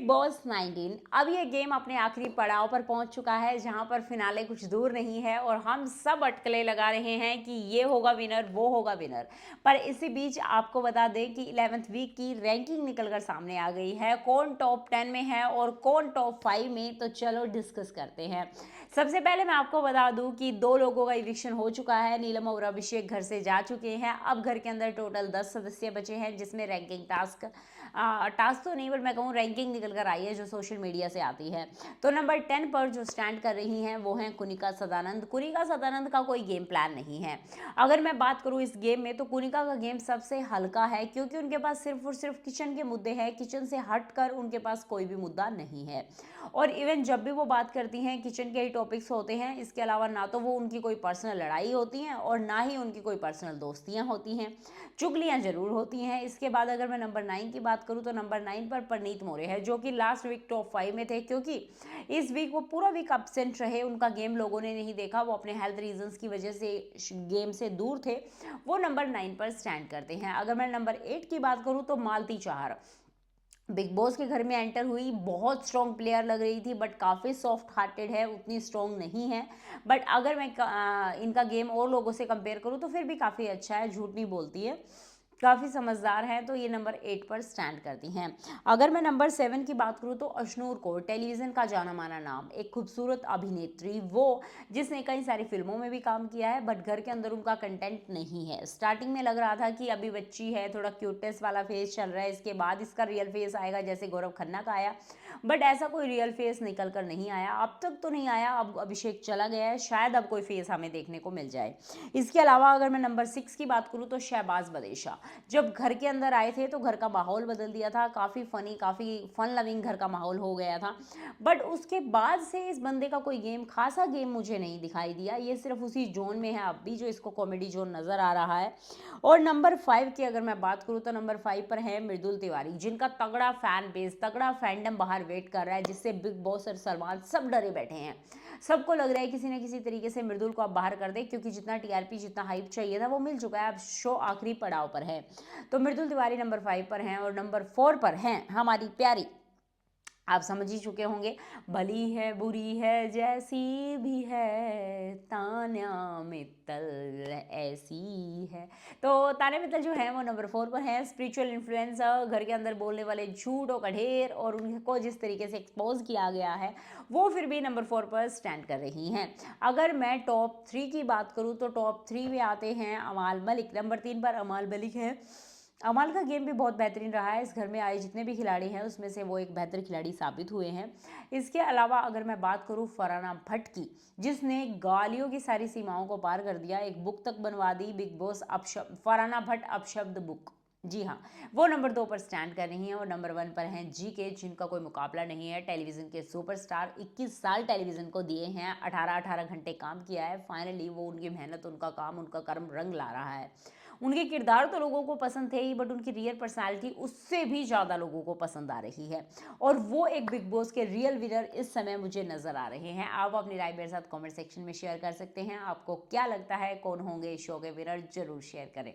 Big boss 19 अब ये game अपने आखिरी पड़ाव पर पहुंच चुका है, जहां पर फिनाले कुछ दूर नहीं है और हम सब अटकलें लगा रहे हैं कि ये होगा विनर, वो होगा विनर। पर इसी बीच आपको बता दें कि 11th वीक की रैंकिंग निकलकर सामने आ गई है। कौन टॉप 10 में है और कौन टॉप 5 में, तो चलो डिस्कस करते हैं। सबसे पहले मैं आपको बता दूं कि 2 लोगों का इविक्शन हो चुका है। नीलम और अभिषेक घर से जा चुके हैं। अब घर के अंदर टोटल 10 सदस्य बचे हैं, जिसमें रैंकिंग टास्क तो नहीं, बट मैं कहूँ रैंकिंग निकल कर आई है जो सोशल मीडिया से आती है। तो नंबर 10 पर जो स्टैंड कर रही हैं वो हैं कुनिका सदानंद। कुनिका सदानंद का कोई गेम प्लान नहीं है। अगर मैं बात करूँ इस गेम में, तो कुनिका का गेम सबसे हल्का है, क्योंकि उनके पास सिर्फ और सिर्फ किचन के मुद्दे हैं। किचन से हटकर उनके पास कोई भी मुद्दा नहीं है। और इवन जब भी वो बात करती हैं, किचन के ही टॉपिक्स होते हैं। इसके अलावा ना तो वो उनकी कोई पर्सनल लड़ाई होती है और ना ही उनकी कोई पर्सनल दोस्तियां होती हैं। चुगलियां जरूर होती हैं। इसके बाद अगर मैं नंबर 9 की बात करूं, तो नंबर 9 पर परनीत मोरे है, जो कि लास्ट वीक टॉप 5 में थे, क्योंकि इस वीक वो पूरा वीक एब्सेंट रहे। उनका गेम लोगों ने नहीं देखा, वो अपने हेल्थ रीजंस की वजह से गेम से दूर थे। वो नंबर 9 पर स्टैंड करते हैं। अगर मैं नंबर 8 की बात करूं, तो मालती चाहर बिग बॉस के घर में एंटर हुई, बहुत स्ट्रॉन्ग प्लेयर लग रही थी, बट काफ़ी सॉफ्ट हार्टेड है, उतनी स्ट्रॉन्ग नहीं है। बट अगर मैं इनका गेम और लोगों से कंपेयर करूँ, तो फिर भी काफ़ी अच्छा है, झूठ नहीं बोलती है, काफ़ी समझदार है। तो ये नंबर 8 पर स्टैंड करती हैं। अगर मैं नंबर 7 की बात करूँ, तो अशनूर कौर, टेलीविज़न का जाना माना नाम, एक खूबसूरत अभिनेत्री, वो जिसने कई सारी फिल्मों में भी काम किया है, बट घर के अंदर उनका कंटेंट नहीं है। स्टार्टिंग में लग रहा था कि अभी बच्ची है, थोड़ा क्यूटनेस वाला फेस चल रहा है, इसके बाद इसका रियल फेस आएगा, जैसे गौरव खन्ना का आया। बट ऐसा कोई रियल फेस निकल कर नहीं आया, अब तक तो नहीं आया। अब अभिषेक चला गया है, शायद अब कोई फेस हमें देखने को मिल जाए। इसके अलावा अगर मैं नंबर 6 की बात करूँ, तो शहबाज बदेशा, जब घर के अंदर आए थे तो घर का माहौल बदल दिया था। काफ़ी फनी, काफ़ी फन लविंग घर का माहौल हो गया था। बट उसके बाद से इस बंदे का कोई गेम, खासा गेम मुझे नहीं दिखाई दिया। ये सिर्फ उसी जोन में है अब भी, जो इसको कॉमेडी जोन नज़र आ रहा है। और नंबर 5 की अगर मैं बात करूँ, तो नंबर 5 पर है मृदुल तिवारी, जिनका तगड़ा फैन बेस, तगड़ा फैंडम बाहर वेट कर रहा है, जिससे बिग बॉस और सलमान सब डरे बैठे हैं। सबको लग रहा है किसी ना किसी तरीके से मृदुल को अब बाहर कर दे, क्योंकि जितना टीआरपी, जितना हाइप चाहिए था, वो मिल चुका है। अब शो आखिरी पड़ाव पर है। तो मृदुल तिवारी नंबर 5 पर हैं। और नंबर 4 पर हैं हमारी प्यारी, आप समझ ही चुके होंगे, भली है बुरी है जैसी भी है, तान्या मित्तल ऐसी है। तो तान्या मित्तल जो है वो नंबर 4 पर है। स्पिरिचुअल इन्फ्लुएंसर, घर के अंदर बोलने वाले झूठों का ढेर, और उनको जिस तरीके से एक्सपोज किया गया है, वो फिर भी नंबर 4 पर स्टैंड कर रही हैं। अगर मैं टॉप 3 की बात करूँ, तो टॉप 3 में आते हैं अमाल मलिक। नंबर 3 पर अमाल मलिक है। अमाल का गेम भी बहुत बेहतरीन रहा है। इस घर में आए जितने भी खिलाड़ी हैं, उसमें से वो एक बेहतर खिलाड़ी साबित हुए हैं। इसके अलावा अगर मैं बात करूं फरहाना भट्ट की, जिसने गालियों की सारी सीमाओं को पार कर दिया, एक बुक तक बनवा दी, बिग बॉस अपशब्द, फरहाना भट्ट अपशब्द बुक। जी हाँ, वो नंबर 2 पर स्टैंड कर रही हैं। और नंबर 1 पर हैं जीके, जिनका कोई मुकाबला नहीं है। टेलीविज़न के सुपरस्टार, 21 साल टेलीविज़न को दिए हैं, 18-18 घंटे काम किया है। फाइनली वो, उनकी मेहनत, उनका काम, उनका कर्म रंग ला रहा है। उनके किरदार तो लोगों को पसंद थे ही, बट उनकी रियल पर्सनालिटी उससे भी ज़्यादा लोगों को पसंद आ रही है। और वो एक बिग बॉस के रियल विनर इस समय मुझे नज़र आ रहे हैं। आप अपनी राय मेरे साथ कमेंट सेक्शन में शेयर कर सकते हैं। आपको क्या लगता है कौन होंगे इस शो के विनर, जरूर शेयर करें।